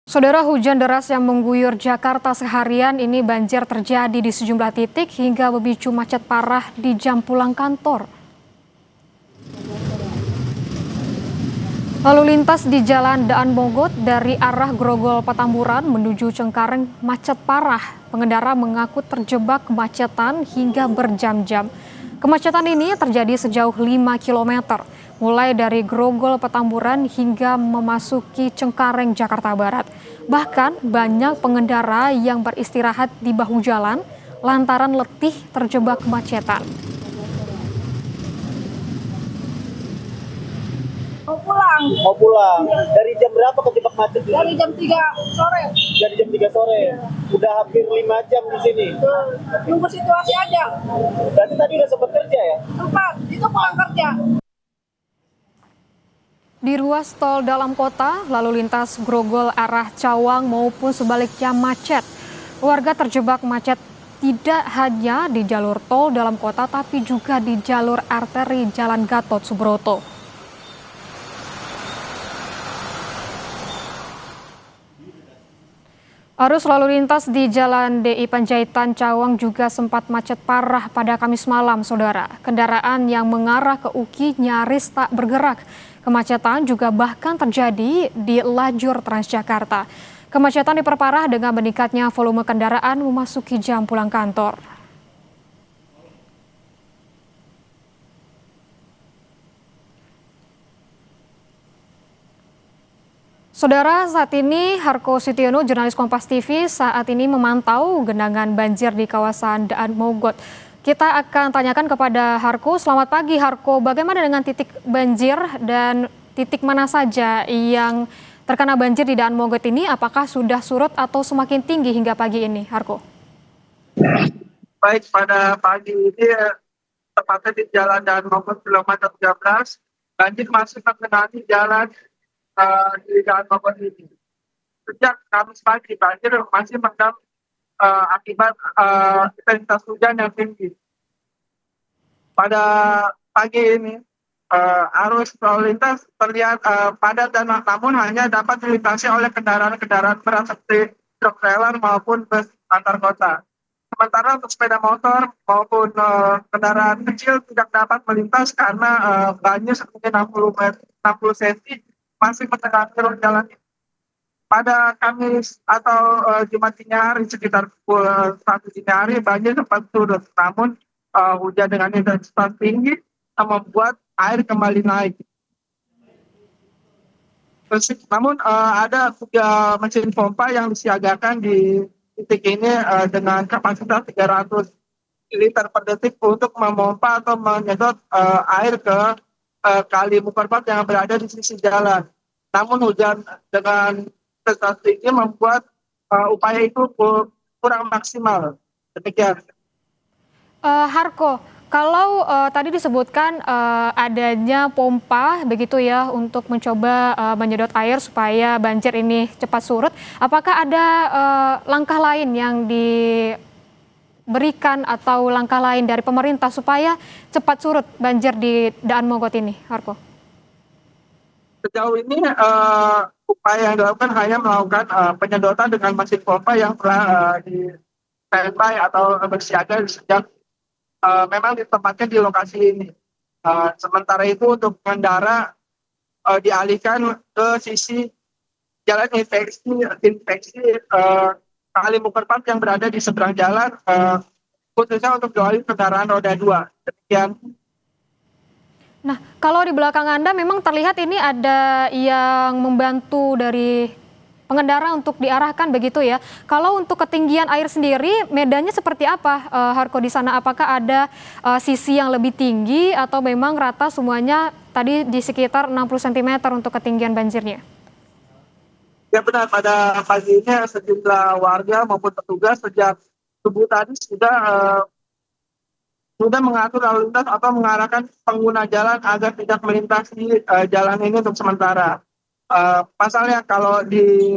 Saudara, hujan deras yang mengguyur Jakarta seharian ini banjir terjadi di sejumlah titik hingga memicu macet parah di jam pulang kantor. Lalu lintas di Jalan Daan Mogot dari arah Grogol Petamburan menuju Cengkareng macet parah. Pengendara mengaku terjebak kemacetan hingga berjam-jam. Kemacetan ini terjadi sejauh 5 km, mulai dari Grogol Petamburan hingga memasuki Cengkareng, Jakarta Barat. Bahkan banyak pengendara yang beristirahat di bahu jalan lantaran letih terjebak kemacetan. Mau pulang. Dari jam berapa kejebak macet? Dari jam 3 sore. Dari jam 3 sore. Udah hampir 5 jam di sini. Nunggu situasi aja. Berarti tadi udah sempat kerja ya? Tempat, itu pulang kerja. Di ruas tol dalam kota, lalu lintas Grogol arah Cawang maupun sebaliknya macet. Warga terjebak macet tidak hanya di jalur tol dalam kota, tapi juga di jalur arteri Jalan Gatot Subroto. Arus lalu lintas di Jalan DI Panjaitan Cawang juga sempat macet parah pada Kamis malam, saudara. Kendaraan yang mengarah ke UKI nyaris tak bergerak. Kemacetan juga bahkan terjadi di lajur Transjakarta. Kemacetan diperparah dengan meningkatnya volume kendaraan memasuki jam pulang kantor. Saudara, saat ini Harko Sitiono, jurnalis Kompas TV, saat ini memantau genangan banjir di kawasan Daan Mogot. Kita akan tanyakan kepada Harko. Selamat pagi Harko, bagaimana dengan titik banjir dan titik mana saja yang terkena banjir di Daan Mogot ini? Apakah sudah surut atau semakin tinggi hingga pagi ini, Harko? Baik, pada pagi ini tepatnya di Jalan Daan Mogot kilometer 13, banjir masih mengenangi jalan di Daan Mogot ini. Sejak Kamis pagi, banjir masih merendam akibat intensitas hujan yang tinggi. Pada pagi ini, arus lalu lintas terlihat padat dan namun hanya dapat dilintasi oleh kendaraan-kendaraan berat seperti truk trailer maupun bus antar kota. Sementara untuk sepeda motor maupun kendaraan kecil tidak dapat melintas karena banjir setinggi 60 cm masih mengenangi ruas jalan ini. Pada Kamis atau Jumat dini hari sekitar pukul 1 dini hari banjir sempat surut, namun hujan dengan intensitas tinggi membuat air kembali naik. Namun ada 3 mesin pompa yang disiagakan di titik ini dengan kapasitas 300 liter per detik untuk memompa atau menyedot air ke kali Mukarpat yang berada di sisi jalan. Namun hujan dengan intensitas tinggi membuat upaya itu kurang maksimal. Demikian. Harko, kalau tadi disebutkan adanya pompa begitu ya untuk mencoba menyedot air supaya banjir ini cepat surut, apakah ada langkah lain yang diberikan atau langkah lain dari pemerintah supaya cepat surut banjir di Daan Mogot ini, Harko? Sejauh ini upaya yang dilakukan hanya melakukan penyedotan dengan mesin pompa yang telah di standby atau bersiaga sejak memang ditempatkan di lokasi ini. Sementara itu untuk pengendara dialihkan ke sisi jalan infeksi kali Mukarpat yang berada di seberang jalan, khususnya untuk dialih kendaraan roda 2. Demikian. Nah, kalau di belakang Anda memang terlihat ini ada yang membantu dari pengendara untuk diarahkan begitu ya. Kalau untuk ketinggian air sendiri, medannya seperti apa, Harko, di sana? Apakah ada sisi yang lebih tinggi atau memang rata semuanya tadi di sekitar 60 cm untuk ketinggian banjirnya? Ya benar, pada pagi ini sejumlah warga maupun petugas sejak subuh tadi sudah mengatur lalu lintas atau mengarahkan pengguna jalan agar tidak melintasi jalan ini untuk sementara. Pasalnya kalau di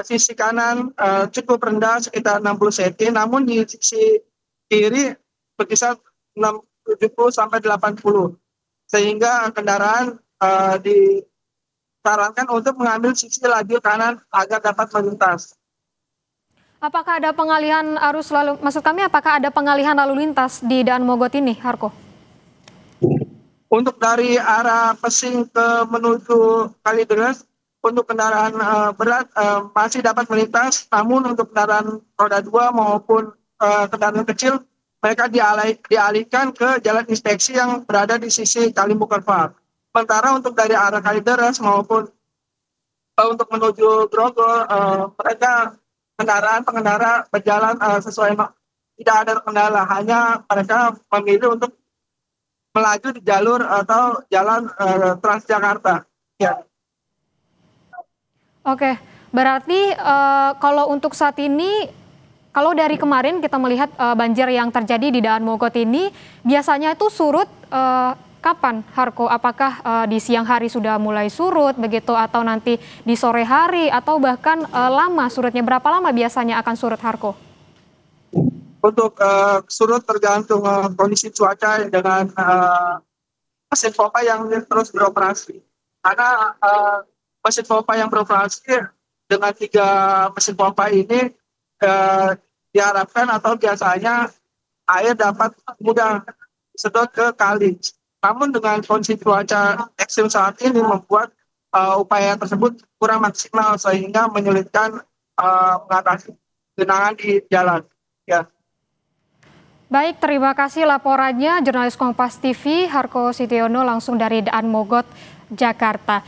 sisi kanan cukup rendah sekitar 60 cm, namun di sisi kiri berkisar 70 sampai 80, sehingga kendaraan di disarankan untuk mengambil sisi lajur kanan agar dapat melintas. Apakah ada pengalihan arus lalu, maksud kami apakah ada pengalihan lalu lintas di Daan Mogot ini, Harko? Untuk dari arah Pesing ke menuju Kalideres, untuk kendaraan berat masih dapat melintas, namun untuk kendaraan roda 2 maupun kendaraan kecil, mereka dialihkan ke jalan inspeksi yang berada di sisi Kalimbukervar. Sementara untuk dari arah Kalideres maupun untuk menuju Grogol, mereka pengendara berjalan sesuai, tidak ada kendala, hanya mereka memilih untuk melaju di jalur atau jalan Transjakarta. Ya. Oke, berarti kalau untuk saat ini, kalau dari kemarin kita melihat banjir yang terjadi di Daan Mogot ini, biasanya itu surut kapan, Harko? Apakah di siang hari sudah mulai surut begitu, atau nanti di sore hari, atau bahkan lama surutnya? Berapa lama biasanya akan surut, Harko? Untuk surut tergantung kondisi cuaca dengan mesin pompa yang terus beroperasi. Karena mesin pompa yang beroperasi dengan 3 mesin pompa ini diharapkan atau biasanya air dapat mudah sedot ke kali. Namun dengan kondisi cuaca ekstrim saat ini membuat upaya tersebut kurang maksimal sehingga menyulitkan mengatasi genangan di jalan. Ya. Baik, terima kasih laporannya jurnalis Kompas TV Harko Sitiono langsung dari Daan Mogot, Jakarta.